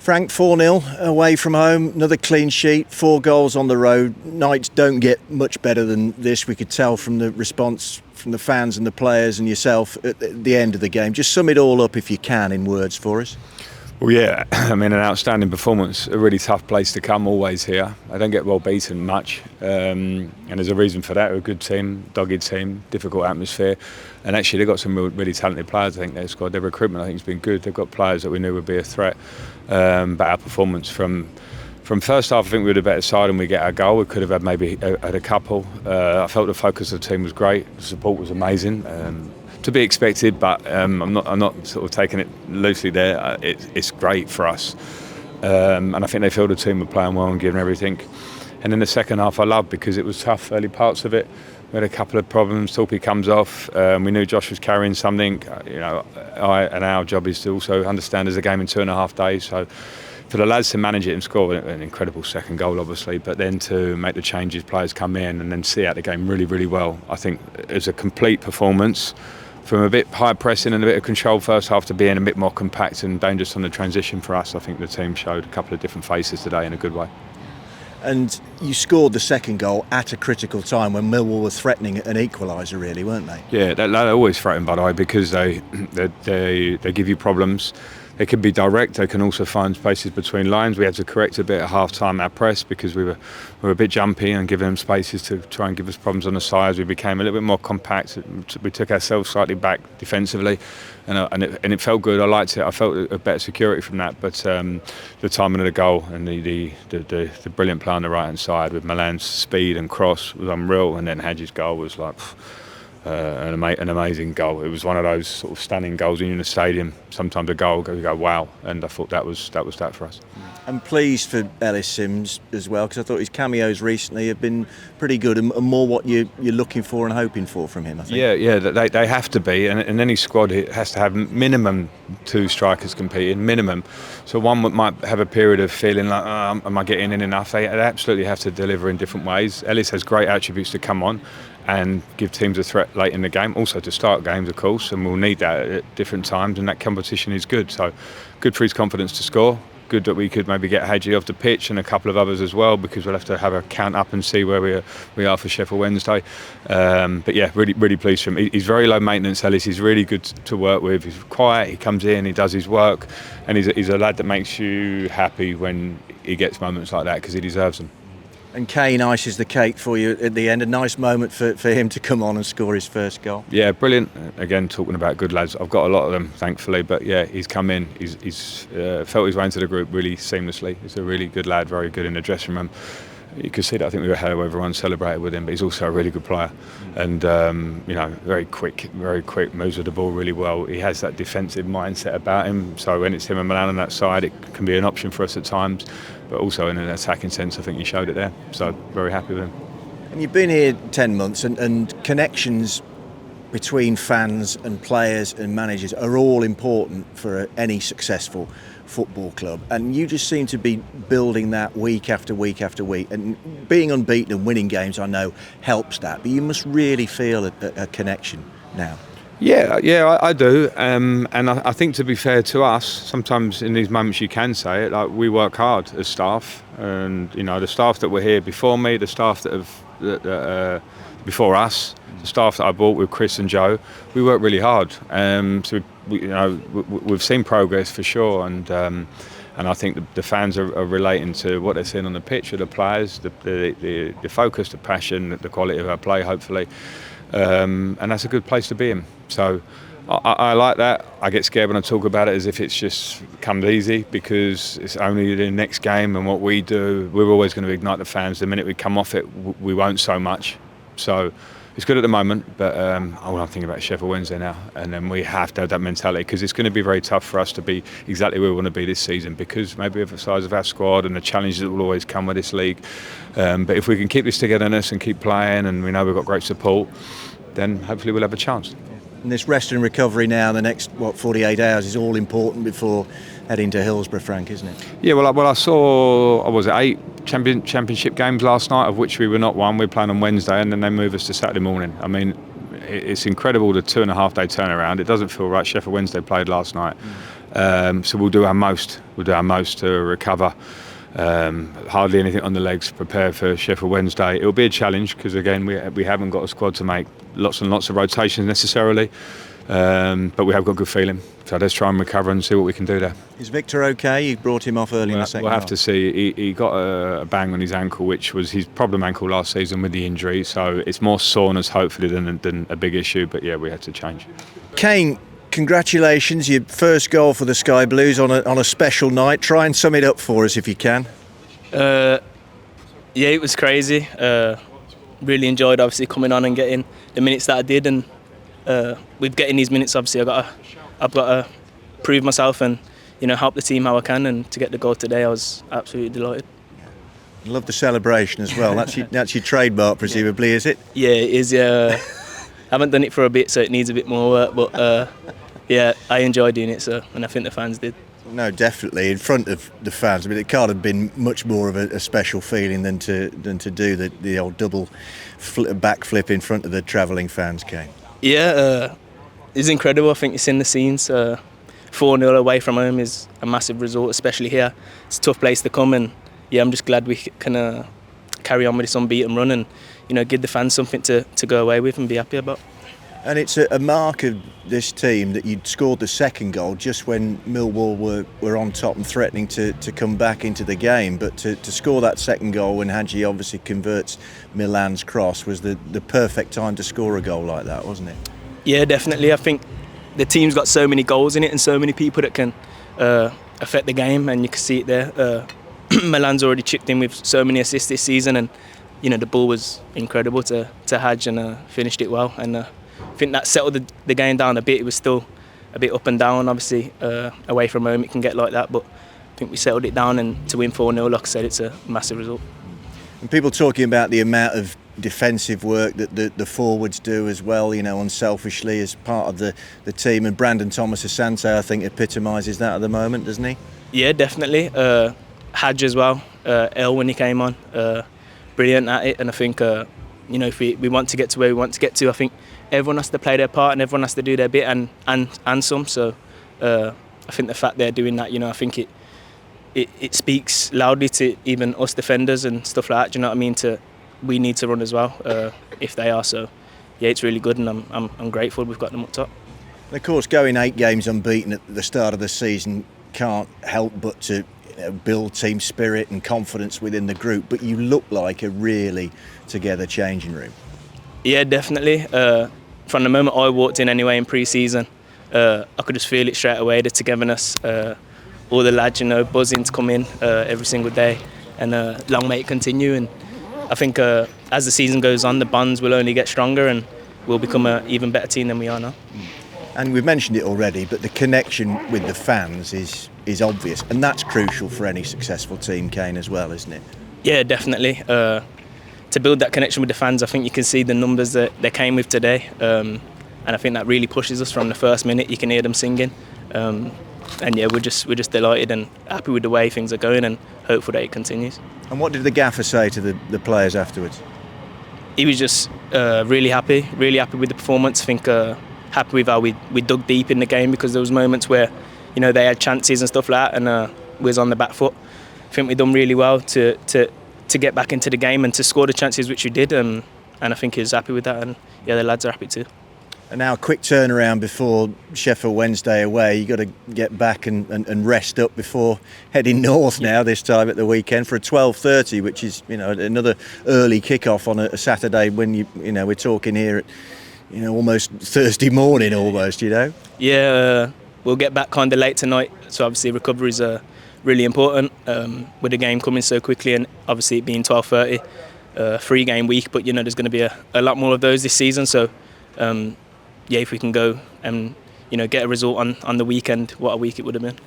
Frank, 4-0 away from home, another clean sheet, 4 goals on the road. Nights don't get much better than this. We could tell from the response from the fans and the players and yourself at the end of the game. Just sum it all up if you can in words for us. Well, yeah, I mean, an outstanding performance, a really tough place to come, always here. I don't get well beaten much, and there's a reason for that. We're a good team, dogged team, difficult atmosphere, and actually they've got some really talented players. I think their squad, their recruitment, I think, has been good. They've got players that we knew would be a threat, but our performance from first half, I think we were the better side and we get our goal. We could have had maybe had a couple. I felt the focus of the team was great, the support was amazing. To be expected, but I'm not sort of taking it loosely there. It's great for us, and I think they feel the team were playing well and giving everything. And in the second half, I loved because it was tough early parts of it. We had a couple of problems. Torpy comes off. We knew Josh was carrying something. Our job is to also understand there's a game in 2.5 days. So for the lads to manage it and score an incredible second goal, obviously, but then to make the changes, players come in and then see out the game really, really well. I think it's a complete performance. From a bit high pressing and a bit of control first half to being a bit more compact and dangerous on the transition for us. I think the team showed a couple of different faces today in a good way. And you scored the second goal at a critical time when Millwall were threatening an equaliser, really, weren't they? Yeah, they're always threatened, by the way, because they give you problems. They can be direct. They can also find spaces between lines. We had to correct a bit at half-time our press because we were a bit jumpy and giving them spaces to try and give us problems on the sides. We became a little bit more compact. We took ourselves slightly back defensively, and it felt good. I liked it. I felt a better security from that. But the timing of the goal and the brilliant play on the right-hand side with Milan's speed and cross was unreal, and then Hadji's goal was like an amazing goal. It was one of those sort of stunning goals in the stadium. Sometimes a goal, you go wow, and I thought that was that for us. I'm pleased for Ellis Simms as well, because I thought his cameos recently have been pretty good and more what you're looking for and hoping for from him, I think. Yeah, they have to be, and any squad has to have minimum 2 strikers competing, minimum. So one might have a period of feeling like, am I getting in enough? They absolutely have to deliver in different ways. Ellis has great attributes to come on and give teams a threat late in the game, also to start games, of course, and we'll need that at different times, and that competition is good. So good for his confidence to score. Good that we could maybe get Hadji off the pitch and a couple of others as well, because we'll have to have a count up and see where we are for Sheffield Wednesday. But yeah, really pleased for him. He's very low maintenance, Ellis. He's really good to work with. He's quiet, he comes in, he does his work, and he's a lad that makes you happy when he gets moments like that, because he deserves them. And Kane ices the cake for you at the end. A nice moment for him to come on and score his first goal. Yeah, brilliant. Again, talking about good lads, I've got a lot of them, thankfully. But yeah, he's come in. He's felt his way into the group really seamlessly. He's a really good lad, very good in the dressing room. You could see that. I think we were how everyone celebrated with him, but he's also a really good player, and very quick, moves with the ball really well. He has that defensive mindset about him. So when it's him and Milan on that side, it can be an option for us at times, but also in an attacking sense, I think he showed it there. So very happy with him. And you've been here 10 months, and connections between fans and players and managers are all important for any successful football club, and you just seem to be building that week after week after week, and being unbeaten and winning games, I know, helps that, but you must really feel a connection now. Yeah, I do, and I think, to be fair to us, sometimes in these moments you can say it, like, we work hard as staff, and the staff that were here before me, the staff that have before us, the staff that I brought with Chris and Joe, we work really hard. So we've seen progress for sure, and I think the fans are relating to what they're seeing on the pitch with the players, the focus, the passion, the quality of our play, hopefully, and that's a good place to be in. So I like that. I get scared when I talk about it as if it's just comes easy, because it's only the next game, and what we do, we're always going to ignite the fans. The minute we come off it, we won't so much. So it's good at the moment, but I'm thinking about Sheffield Wednesday now, and then we have to have that mentality, because it's going to be very tough for us to be exactly where we want to be this season, because maybe of the size of our squad and the challenges that will always come with this league. But if we can keep this togetherness and keep playing, and we know we've got great support, then hopefully we'll have a chance. And this rest and recovery now, the next 48 hours, is all important before heading to Hillsborough, Frank, isn't it? Yeah, well, I saw, 8 championship games last night, of which we were not one. We're playing on Wednesday, and then they move us to Saturday morning. I mean, it's incredible, the 2.5 day turnaround. It doesn't feel right. Sheffield Wednesday played last night. So we'll do our most. We'll do our most to recover. Hardly anything on the legs, prepare for Sheffield Wednesday. It'll be a challenge because again we haven't got a squad to make lots and lots of rotations necessarily, but we have got good feeling. So let's try and recover and see what we can do there. Is Victor okay? You brought him off early in the second We'll have half. to see. He got a bang on his ankle, which was his problem ankle last season with the injury. So it's more soreness hopefully than a big issue. But yeah, we had to change. Kane, congratulations, your first goal for the Sky Blues on a special night. Try and sum it up for us if you can. Yeah, it was crazy. Really enjoyed obviously coming on and getting the minutes that I did, and with getting these minutes obviously I've got to prove myself and help the team how I can, and to get the goal today I was absolutely delighted. Love the celebration as well. That's your trademark presumably, is it? Yeah, it is. Yeah. Haven't done it for a bit, so it needs a bit more work, but yeah, I enjoy doing it, and I think the fans did. No, definitely in front of the fans. I mean, it can't have been much more of a special feeling than to do the old double backflip in front of the travelling fans, Kane. Yeah, it's incredible. I think you've seen the scenes. 4-0 away from home is a massive result, especially here. It's a tough place to come, and yeah, I'm just glad we can carry on with this unbeaten run and give the fans something to go away with and be happy about. And it's a mark of this team that you'd scored the second goal just when Millwall were on top and threatening to come back into the game. But to score that second goal when Hadji obviously converts Milan's cross was the perfect time to score a goal like that, wasn't it? Yeah, definitely. I think the team's got so many goals in it and so many people that can affect the game, and you can see it there. Milan's already chipped in with so many assists this season, and the ball was incredible to Hadj, and finished it well. And I think that settled the game down a bit. It was still a bit up and down, obviously. Away from home it can get like that, but I think we settled it down, and to win 4-0, like I said, it's a massive result. And people talking about the amount of defensive work that the forwards do as well, unselfishly as part of the team, and Brandon Thomas-Asante I think epitomises that at the moment, doesn't he? Yeah, definitely. Hadj as well, El when he came on, brilliant at it, and I think if we want to get to where we want to get to, I think everyone has to play their part and everyone has to do their bit and some. So I think the fact they're doing that, I think it speaks loudly to even us defenders and stuff like that. Do you know what I mean? We need to run as well if they are. So yeah, it's really good, and I'm grateful we've got them up top. And of course, going 8 games unbeaten at the start of the season can't help but to build team spirit and confidence within the group. But you look like a really together changing room. Yeah, definitely. From the moment I walked in anyway in pre-season, I could just feel it straight away, the togetherness. All the lads, buzzing to come in every single day, and long may it continue. And I think as the season goes on, the bonds will only get stronger, and we'll become an even better team than we are now. And we've mentioned it already, but the connection with the fans is obvious, and that's crucial for any successful team, Kane, as well, isn't it? Yeah, definitely. To build that connection with the fans, I think you can see the numbers that they came with today, and I think that really pushes us from the first minute. You can hear them singing, and yeah, we're just delighted and happy with the way things are going, and hopeful that it continues. And what did the gaffer say to the players afterwards? He was just really happy with the performance. I think happy with how we dug deep in the game, because there was moments where they had chances and stuff like that, and we was on the back foot. I think we've done really well to get back into the game and to score the chances which we did, and I think he was happy with that, and yeah, the lads are happy too. And now a quick turnaround before Sheffield Wednesday away. You've got to get back and rest up before heading north now, this time at the weekend, for a 12:30, which is another early kick-off on a Saturday when we're talking here at almost Thursday morning almost. Yeah, we'll get back kind of late tonight, so obviously recovery is really important with the game coming so quickly, and obviously it being 12:30, 3-game week, but there's going to be a lot more of those this season, so yeah, if we can go and get a result on the weekend, what a week it would have been.